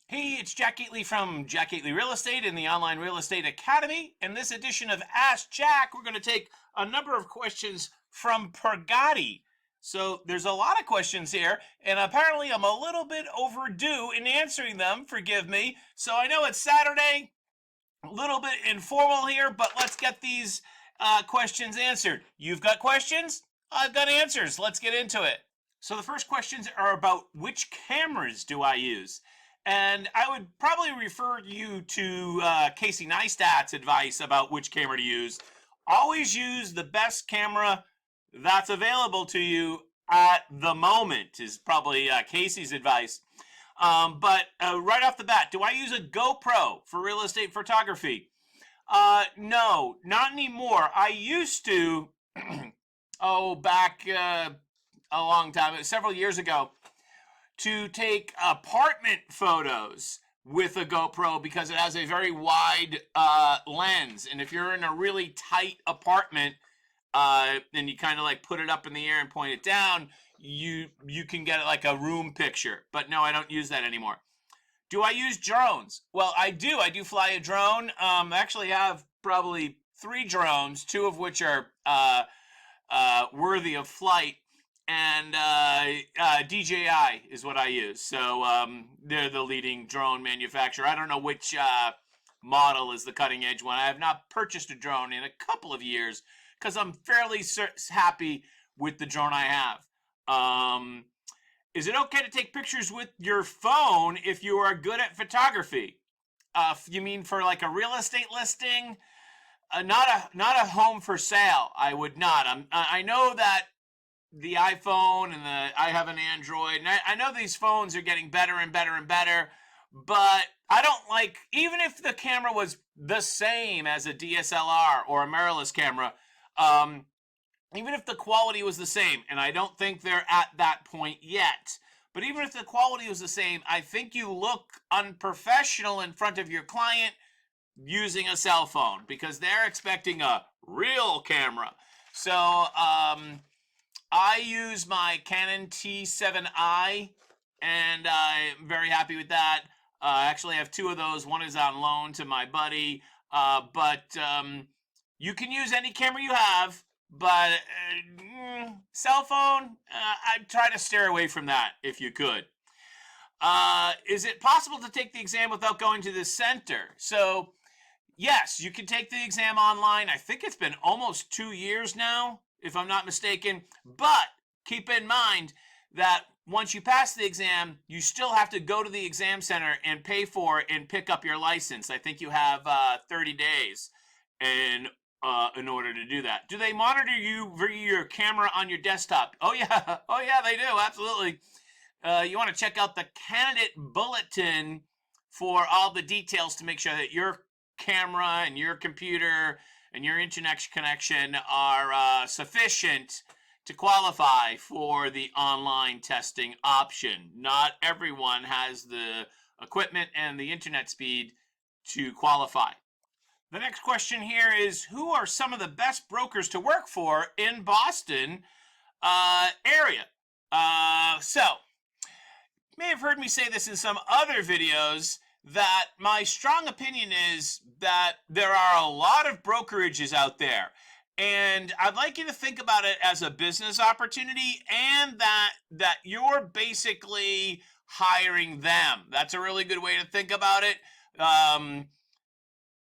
Hey, it's Jack Gately from Jack Gately Real Estate and the Online Real Estate Academy. In this edition of Ask Jack, we're going to take a number of questions from Pergati. So there's a lot of questions here, and apparently I'm a little bit overdue in answering them. Forgive me. So I know it's Saturday, a little bit informal here, but let's get these questions answered. You've got questions? I've got answers. Let's get into it. So the first questions are about which cameras do I use? And I would probably refer you to Casey Neistat's advice about which camera to use. Always use the best camera that's available to you at the moment, is probably Casey's advice. But right off the bat, do I use a GoPro for real estate photography? No, not anymore. I used to, back a long time, several years ago, to take apartment photos with a GoPro because it has a very wide lens. And if you're in a really tight apartment and you kind of like put it up in the air and point it down, you can get like a room picture. But no, I don't use that anymore. Do I use drones? Well, I do. I do fly a drone. I actually have probably 3 drones, 2 of which are worthy of flight. And DJI is what I use. So they're the leading drone manufacturer. I don't know which model is the cutting edge one. I have not purchased a drone in a couple of years because I'm fairly happy with the drone I have. Is it okay to take pictures with your phone if you are good at photography? You mean for like a real estate listing? Not a home for sale. I would not. I know that the iPhone and I have an Android, and I know these phones are getting better and better and better, but I don't like, even if the camera was the same as a DSLR or a mirrorless camera, even if the quality was the same, and I don't think they're at that point yet, but even if the quality was the same, I think you look unprofessional in front of your client using a cell phone because they're expecting a real camera. So, I use my Canon T7i, and I'm very happy with that. Actually, I have 2 of those. One is on loan to my buddy. But you can use any camera you have, but cell phone, I'd try to steer away from that if you could. Is it possible to take the exam without going to the center? So, yes, you can take the exam online. I think it's been almost 2 years now, if I'm not mistaken. But keep in mind that once you pass the exam, you still have to go to the exam center and pay for and pick up your license. I think you have 30 days in order to do that. Do they monitor you via your camera on your desktop? Oh, yeah. Oh, yeah, they do. Absolutely. You want to check out the candidate bulletin for all the details to make sure that your camera and your computer and your internet connection are sufficient to qualify for the online testing option. Not everyone has the equipment and the internet speed to qualify. The next question here is, who are some of the best brokers to work for in Boston area? So, you may have heard me say this in some other videos, that my strong opinion is that there are a lot of brokerages out there. And I'd like you to think about it as a business opportunity, and that you're basically hiring them. That's a really good way to think about it.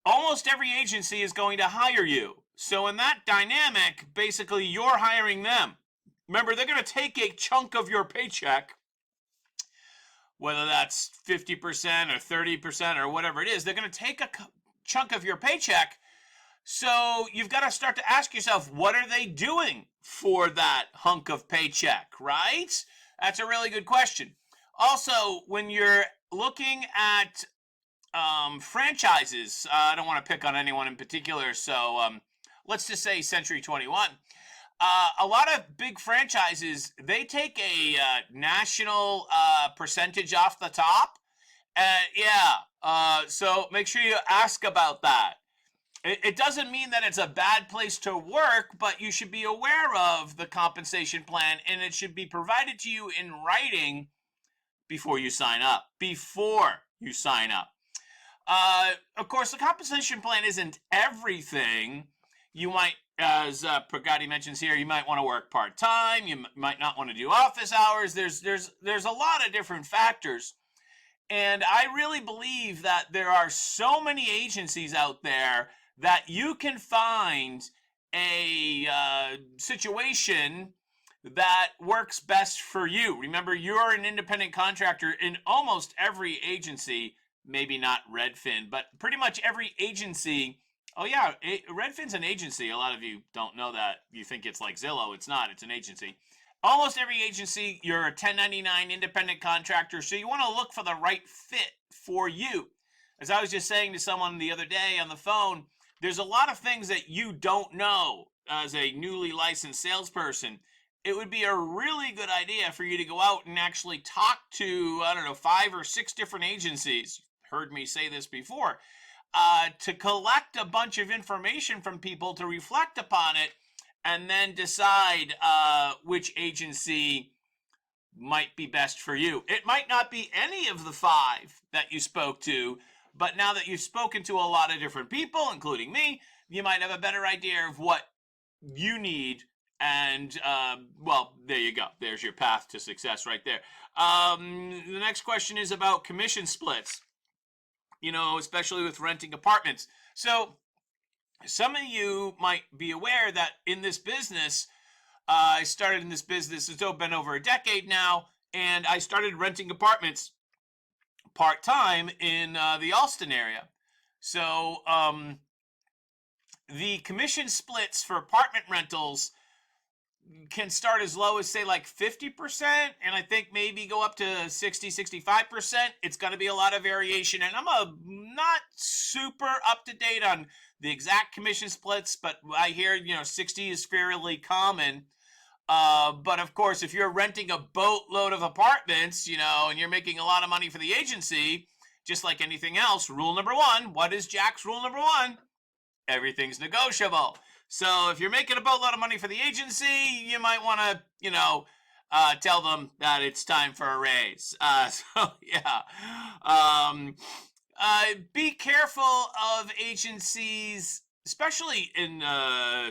Almost every agency is going to hire you. So in that dynamic, basically you're hiring them. Remember, they're going to take a chunk of your paycheck, whether that's 50% or 30% or whatever it is. They're going to take a chunk of your paycheck. So you've got to start to ask yourself, what are they doing for that hunk of paycheck, right? That's a really good question. Also, when you're looking at franchises, I don't want to pick on anyone in particular, so let's just say Century 21. A lot of big franchises, they take a national percentage off the top. So make sure you ask about that. It doesn't mean that it's a bad place to work, but you should be aware of the compensation plan, and it should be provided to you in writing before you sign up. Before you sign up. Of course, the compensation plan isn't everything. You might, as Pragati mentions here, you might want to work part-time. You might not want to do office hours. There's a lot of different factors. And I really believe that there are so many agencies out there that you can find a situation that works best for you. Remember, you're an independent contractor in almost every agency, maybe not Redfin, but pretty much every agency. Oh yeah, Redfin's an agency. A lot of you don't know that. You think it's like Zillow. It's not. It's an agency. Almost every agency, you're a 1099 independent contractor, so you want to look for the right fit for you. As I was just saying to someone the other day on the phone, there's a lot of things that you don't know as a newly licensed salesperson. It would be a really good idea for you to go out and actually talk to, 5 or 6 different agencies. Heard me say this before. To collect a bunch of information from people, to reflect upon it, and then decide which agency might be best for you. It might not be any of the 5 that you spoke to, but now that you've spoken to a lot of different people, including me, you might have a better idea of what you need. And, there you go. There's your path to success right there. The next question is about commission splits, especially with renting apartments. So some of you might be aware that in this business, I started in this business, it's been over a decade now, and I started renting apartments part-time in the Allston area. So the commission splits for apartment rentals can start as low as, say, like 50%, and I think maybe go up to 60-65%. It's going to be a lot of variation, and I'm not super up to date on the exact commission splits, but I hear 60 is fairly common. But of course, if you're renting a boatload of apartments, and you're making a lot of money for the agency, just like anything else, rule number 1, what is Jack's rule number 1? Everything's negotiable. So if you're making a boatload of money for the agency, you might want to, tell them that it's time for a raise. Be careful of agencies, especially in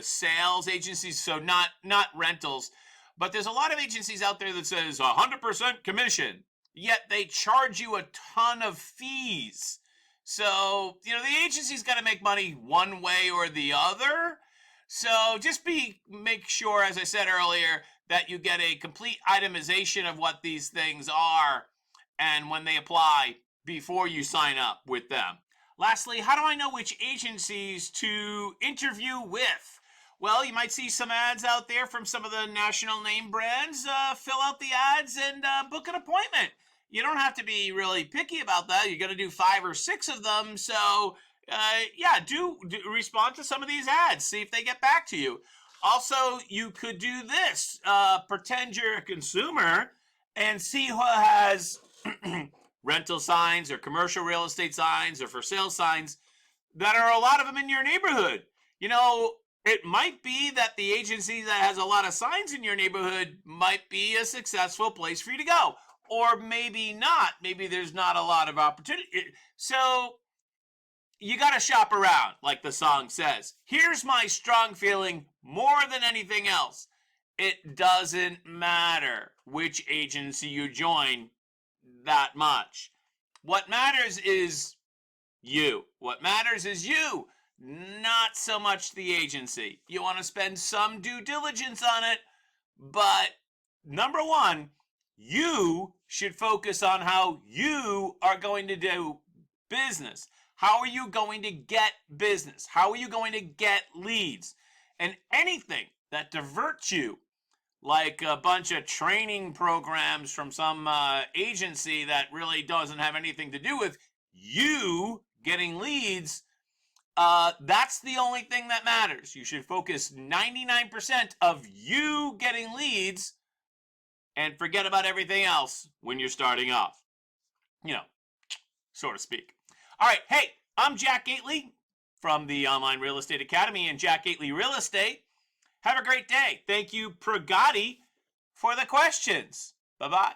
sales agencies, so not rentals. But there's a lot of agencies out there that says 100% commission, yet they charge you a ton of fees. So, the agency's got to make money one way or the other. So just make sure, as I said earlier, that you get a complete itemization of what these things are and when they apply before you sign up with them. Lastly, how do I know which agencies to interview with? Well, you might see some ads out there from some of the national name brands. Fill out the ads and book an appointment. You don't have to be really picky about that. You're going to do 5 or 6 of them. So, do respond to some of these ads. See if they get back to you. Also, you could do this. Pretend you're a consumer and see who has rental signs or commercial real estate signs or for sale signs that are a lot of them in your neighborhood. It might be that the agency that has a lot of signs in your neighborhood might be a successful place for you to go. Or maybe not. Maybe there's not a lot of opportunity. So you got to shop around, like the song says. Here's my strong feeling more than anything else. It doesn't matter which agency you join that much. What matters is you. What matters is you, not so much the agency. You want to spend some due diligence on it, but number 1, you should focus on how you are going to do business. How are you going to get business? How are you going to get leads? And anything that diverts you, like a bunch of training programs from some agency that really doesn't have anything to do with you getting leads, that's the only thing that matters. You should focus 99% of you getting leads and forget about everything else when you're starting off. So to speak. All right, hey, I'm Jack Gately from the Online Real Estate Academy and Jack Gately Real Estate. Have a great day. Thank you, Pragati, for the questions. Bye-bye.